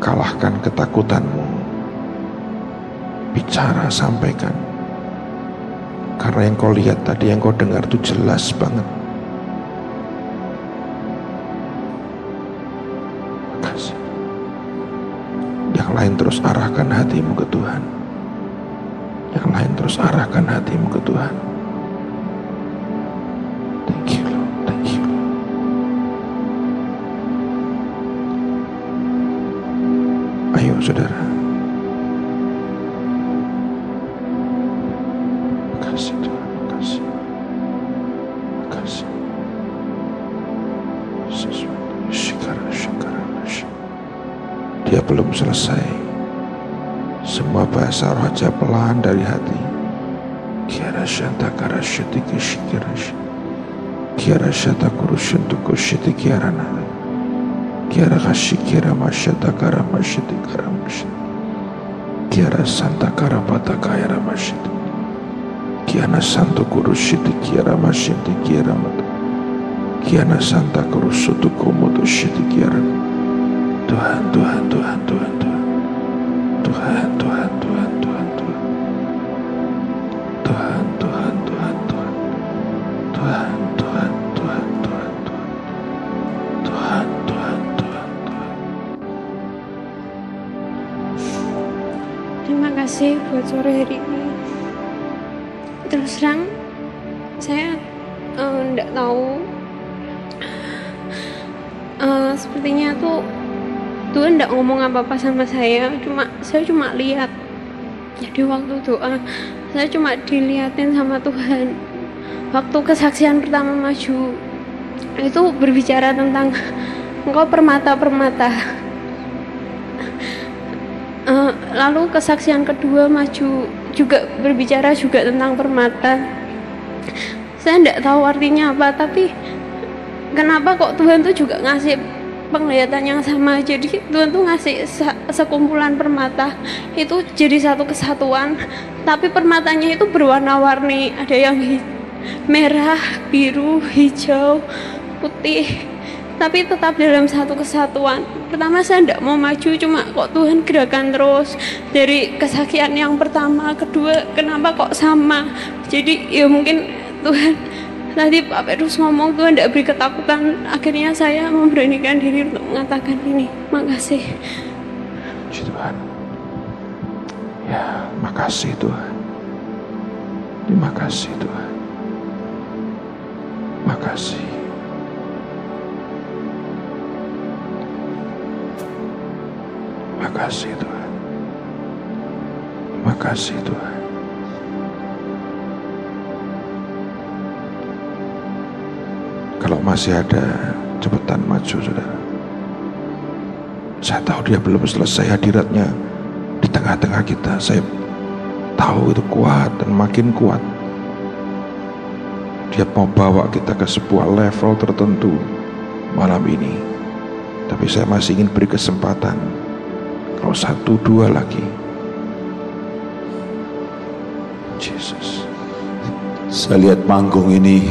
Speaker 1: Kalahkan ketakutanmu. Bicara, sampaikan. Karena yang kau lihat tadi, yang kau dengar itu jelas banget. Makasih. Yang lain terus arahkan hatimu ke Tuhan. Yang lain terus arahkan hatimu ke Tuhan. Thank you Lord, thank you Lord. Ayo saudara. Makasih Tuhan, makasih. Makasih. Dia belum selesai. Semua bahasa roh aja pelan dari hati. Kiara shanta kara shiti kishikira shiti. Kiara shata kurushintu kushiti kiara nada. Kiara kashikira mashata kara mashiti kara mashiti. Kiara santa kara pata kaya mashiti. Kiana santo kurushiti kiara mashiti kiara mata. Kiana santa kurusutu komodo shiti kiara. Tuhan, Tuhan, Tuhan, Tuhan, Tuhan. Tuhan, Tuhan, Tuhan, Tuhan, Tuhan. Tuhan, Tuhan, Tuhan, Tuhan. Tuhan, Tuhan, Tuhan, Tuhan, Tuhan. Tuhan, Tuhan, Tuhan.
Speaker 5: Terima kasih buat sore hari ini. Terus terang, saya enggak tahu. Sepertinya tuh Tuhan enggak ngomong apa-apa sama saya cuma lihat. Jadi waktu doa, saya cuma dilihatin sama Tuhan. Waktu kesaksian pertama maju, itu berbicara tentang engkau permata-permata. Lalu kesaksian kedua maju juga berbicara juga tentang permata. Saya enggak tahu artinya apa, tapi kenapa kok Tuhan tuh juga ngasih penglihatan yang sama. Jadi Tuhan tuh ngasih sekumpulan permata itu jadi satu kesatuan, tapi permatanya itu berwarna-warni, ada yang merah, biru, hijau, putih, tapi tetap dalam satu kesatuan. Pertama saya tidak mau maju, cuma kok Tuhan gerakan terus. Dari kesaksian yang pertama, kedua, kenapa kok sama. Jadi ya mungkin Tuhan, tadi Pak Petrus ngomong Tuhan tidak beri ketakutan. Akhirnya saya memberanikan diri untuk mengatakan ini. Makasih.
Speaker 1: Puji Tuhan. Ya, makasih Tuhan. Terima kasih Tuhan. Makasih. Makasih Tuhan. Makasih Tuhan. Kalau masih ada, cepetan maju saudara. Saya tahu dia belum selesai hadiratnya di tengah-tengah kita. Saya tahu itu kuat dan makin kuat. Dia mau bawa kita ke sebuah level tertentu malam ini. Tapi saya masih ingin beri kesempatan. Kalau 1-2 lagi. Yesus.
Speaker 6: Saya lihat panggung ini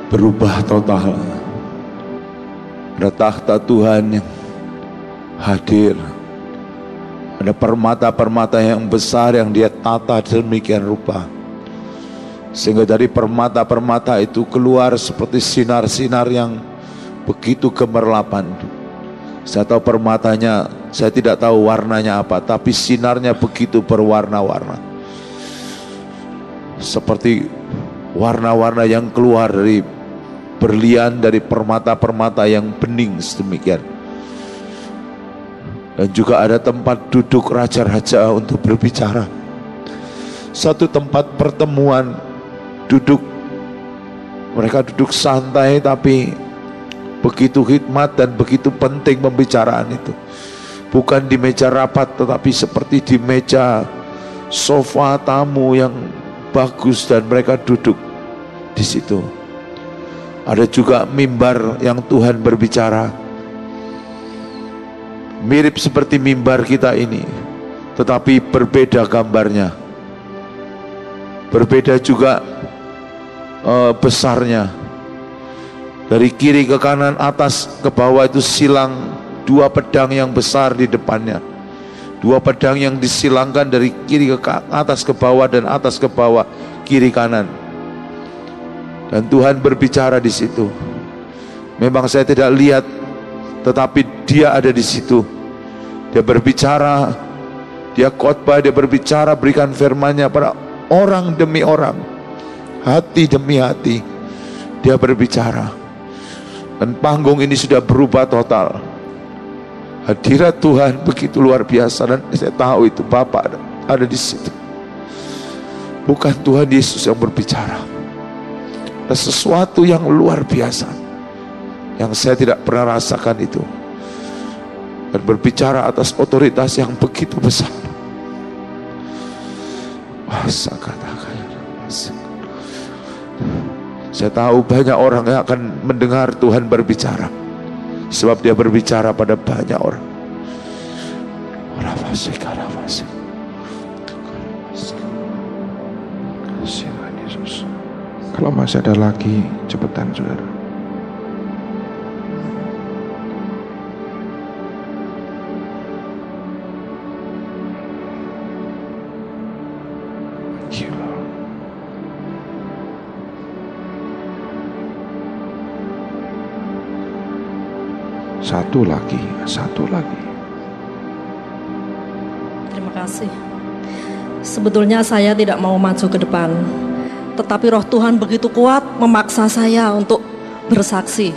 Speaker 6: berubah total. Ada takhta Tuhan yang hadir. Ada permata-permata yang besar yang dia tata demikian rupa. Sehingga dari permata-permata itu keluar seperti sinar-sinar yang begitu gemerlapan. Saya tahu permatanya, saya tidak tahu warnanya apa, tapi sinarnya begitu berwarna-warna. Seperti warna-warna yang keluar dari berlian, dari permata-permata yang bening sedemikian. Dan juga ada tempat duduk raja-raja untuk berbicara. Satu tempat pertemuan, duduk, mereka duduk santai tapi begitu hikmat dan begitu penting pembicaraan itu. Bukan di meja rapat, tetapi seperti di meja sofa tamu yang bagus dan mereka duduk di situ. Ada juga mimbar yang Tuhan berbicara. Mirip seperti mimbar kita ini, tetapi berbeda gambarnya. Berbeda juga besarnya. Dari kiri ke kanan, atas ke bawah itu silang 2 pedang yang besar di depannya. 2 pedang yang disilangkan dari kiri ke atas ke bawah dan atas ke bawah, kiri kanan. Dan Tuhan berbicara di situ. Memang saya tidak lihat, tetapi Dia ada di situ. Dia berbicara, Dia khotbah, Dia berbicara, berikan firman-Nya pada orang demi orang, hati demi hati. Dia berbicara. Dan panggung ini sudah berubah total. Hadirat Tuhan begitu luar biasa, dan saya tahu itu Bapa ada di situ. Bukan Tuhan Yesus yang berbicara. Ada sesuatu yang luar biasa yang saya tidak pernah rasakan itu. Dan berbicara atas otoritas yang begitu besar. Saya tahu banyak orang yang akan mendengar Tuhan berbicara, sebab Dia berbicara pada banyak orang.
Speaker 1: Yesus. Kalau masih ada lagi, cepetan saudara.
Speaker 2: Terima
Speaker 7: Terima kasih. Sebetulnya saya tidak mau maju ke depan, tetapi roh Tuhan begitu kuat memaksa saya untuk bersaksi.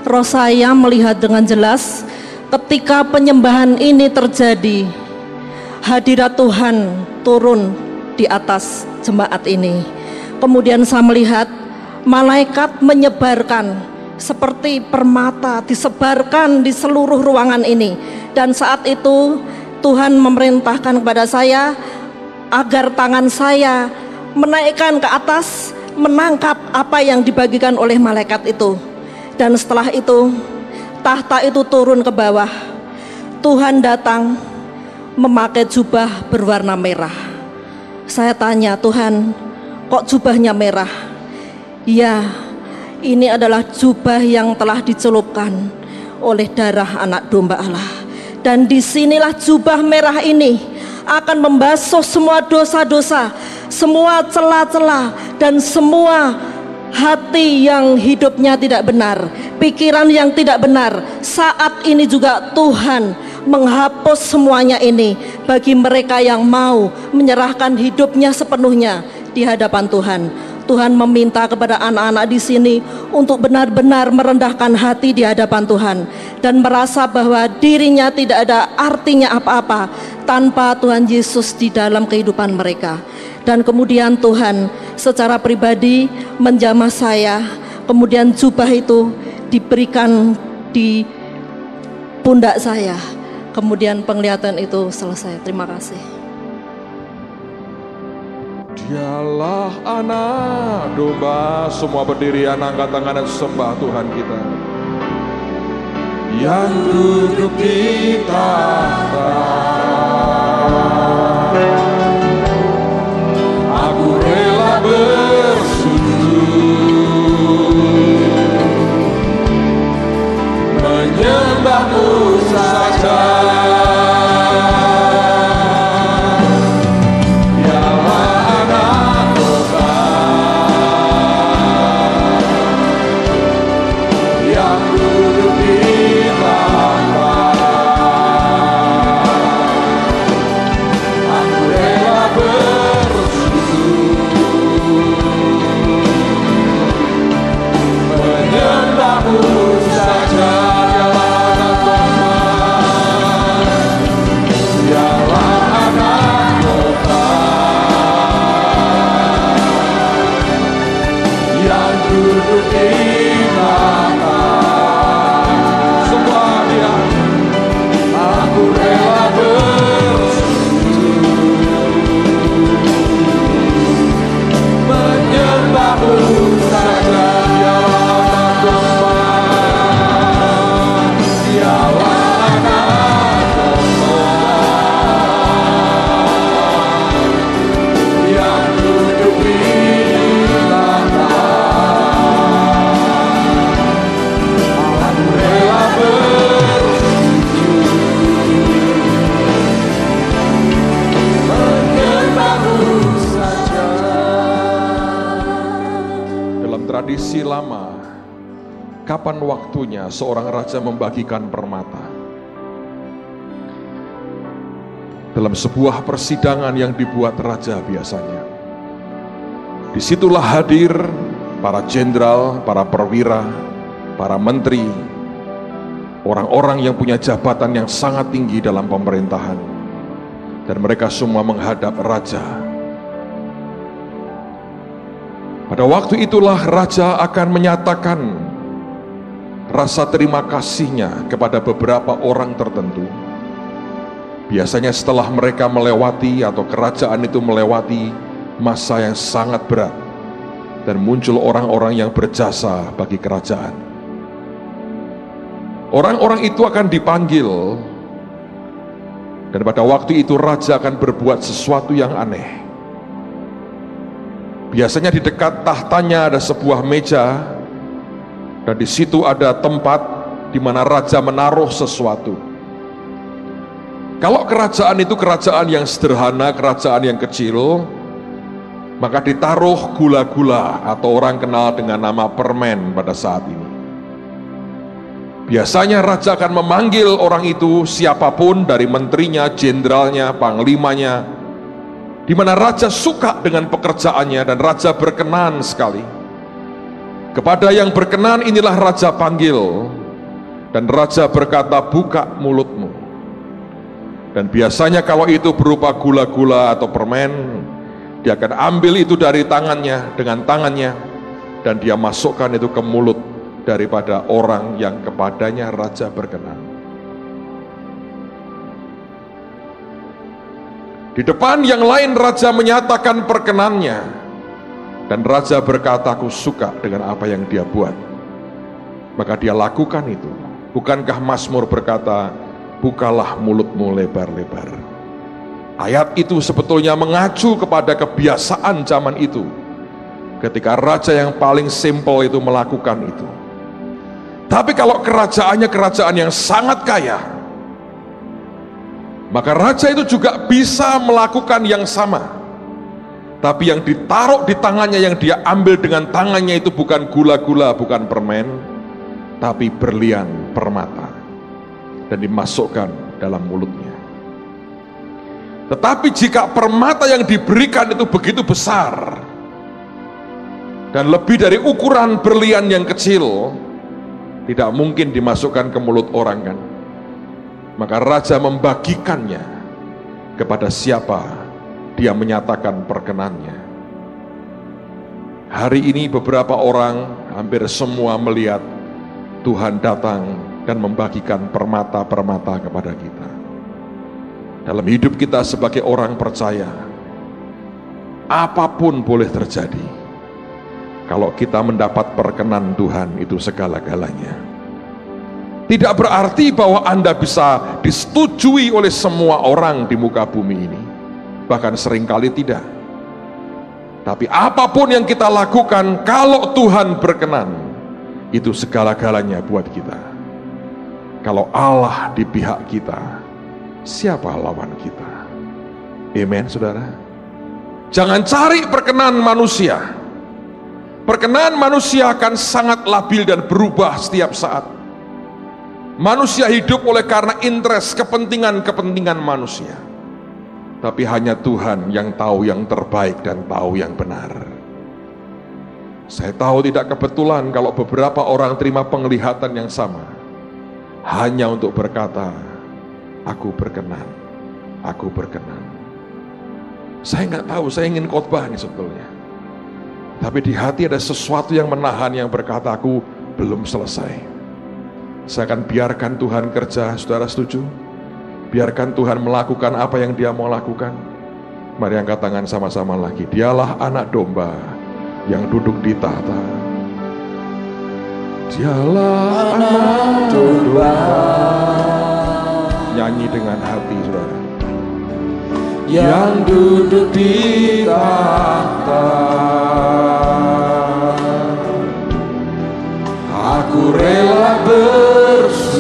Speaker 7: Roh saya melihat dengan jelas ketika penyembahan ini terjadi, hadirat Tuhan turun di atas jemaat ini. Kemudian saya melihat malaikat menyebarkan seperti permata, disebarkan di seluruh ruangan ini. Dan saat itu Tuhan memerintahkan kepada saya agar tangan saya menaikkan ke atas, menangkap apa yang dibagikan oleh malaikat itu. Dan setelah itu tahta itu turun ke bawah. Tuhan datang memakai jubah berwarna merah. Saya tanya, Tuhan, kok jubahnya merah? Ya, ini adalah jubah yang telah dicelupkan oleh darah anak domba Allah. Dan disinilah jubah merah ini akan membasuh semua dosa-dosa, semua celah-celah, dan semua hati yang hidupnya tidak benar, pikiran yang tidak benar. Saat ini juga Tuhan menghapus semuanya ini bagi mereka yang mau menyerahkan hidupnya sepenuhnya di hadapan Tuhan. Tuhan meminta kepada anak-anak di sini untuk benar-benar merendahkan hati di hadapan Tuhan dan merasa bahwa dirinya tidak ada artinya apa-apa tanpa Tuhan Yesus di dalam kehidupan mereka. Dan kemudian Tuhan secara pribadi menjamah saya, kemudian jubah itu diberikan di pundak saya, kemudian penglihatan itu selesai. Terima kasih.
Speaker 1: Dialah anak domba. Semua berdiri, angkat tangan dan sembah Tuhan kita yang duduk di tahta. Aku rela bersujud menyembah-Mu saja. Tradisi lama, kapan waktunya seorang raja membagikan permata? Dalam sebuah persidangan yang dibuat raja biasanya. Disitulah hadir para jenderal, para perwira, para menteri, orang-orang yang punya jabatan yang sangat tinggi dalam pemerintahan. Dan mereka semua menghadap raja. Pada waktu itulah raja akan menyatakan rasa terima kasihnya kepada beberapa orang tertentu. Biasanya setelah mereka melewati atau kerajaan itu melewati masa yang sangat berat dan muncul orang-orang yang berjasa bagi kerajaan. Orang-orang itu akan dipanggil dan pada waktu itu raja akan berbuat sesuatu yang aneh. Biasanya di dekat tahtanya ada sebuah meja dan di situ ada tempat di mana raja menaruh sesuatu. Kalau kerajaan itu kerajaan yang sederhana, kerajaan yang kecil, maka ditaruh gula-gula atau orang kenal dengan nama permen pada saat ini. Biasanya raja akan memanggil orang itu, siapapun dari menterinya, jenderalnya, panglimanya, di mana raja suka dengan pekerjaannya dan raja berkenan sekali. Kepada yang berkenan inilah raja panggil, dan raja berkata, buka mulutmu. Dan biasanya kalau itu berupa gula-gula atau permen, dia akan ambil itu dari tangannya, dengan tangannya, dan dia masukkan itu ke mulut daripada orang yang kepadanya raja berkenan. Di depan yang lain raja menyatakan perkenannya, dan raja berkata, aku suka dengan apa yang dia buat. Maka dia lakukan itu. Bukankah Mazmur berkata, bukalah mulutmu lebar-lebar. Ayat itu sebetulnya mengacu kepada kebiasaan zaman itu, ketika raja yang paling simpel itu melakukan itu. Tapi kalau kerajaannya kerajaan yang sangat kaya, maka raja itu juga bisa melakukan yang sama. Tapi yang ditaruh di tangannya, yang dia ambil dengan tangannya itu bukan gula-gula, bukan permen, tapi berlian permata, dan dimasukkan dalam mulutnya. Tetapi jika permata yang diberikan itu begitu besar dan lebih dari ukuran berlian yang kecil, tidak mungkin dimasukkan ke mulut orang, kan? Maka raja membagikannya kepada siapa dia menyatakan perkenannya. Hari ini beberapa orang, hampir semua melihat Tuhan datang dan membagikan permata-permata kepada kita. Dalam hidup kita sebagai orang percaya, apapun boleh terjadi. Kalau kita mendapat perkenan Tuhan, itu segala-galanya. Tidak berarti bahwa Anda bisa disetujui oleh semua orang di muka bumi ini. Bahkan seringkali tidak. Tapi apapun yang kita lakukan, kalau Tuhan berkenan, itu segala-galanya buat kita. Kalau Allah di pihak kita, siapa lawan kita? Amen, saudara. Jangan cari perkenan manusia. Perkenan manusia akan sangat labil dan berubah setiap saat. Manusia hidup oleh karena interest, kepentingan-kepentingan manusia. Tapi hanya Tuhan yang tahu yang terbaik dan tahu yang benar. Saya tahu tidak kebetulan kalau beberapa orang terima penglihatan yang sama, hanya untuk berkata, aku berkenan, aku berkenan. Saya nggak tahu, saya ingin khotbah nih sebetulnya. Tapi di hati ada sesuatu yang menahan, yang berkata, aku belum selesai. Saya akan biarkan Tuhan kerja. Saudara setuju? Biarkan Tuhan melakukan apa yang Dia mau lakukan. Mari angkat tangan sama-sama lagi. Dialah anak domba yang duduk di tahta. Dialah anak domba. Nyanyi dengan hati, saudara. Yang duduk di tahta. Aku rela bersujud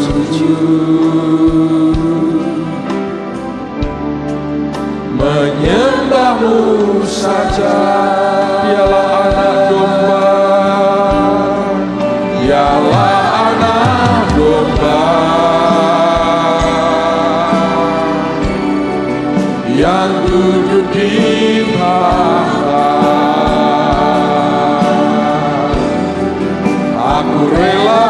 Speaker 1: menyembahmu saja. Dialah anak domba, dialah anak domba yang duduk di tahta. Aku rela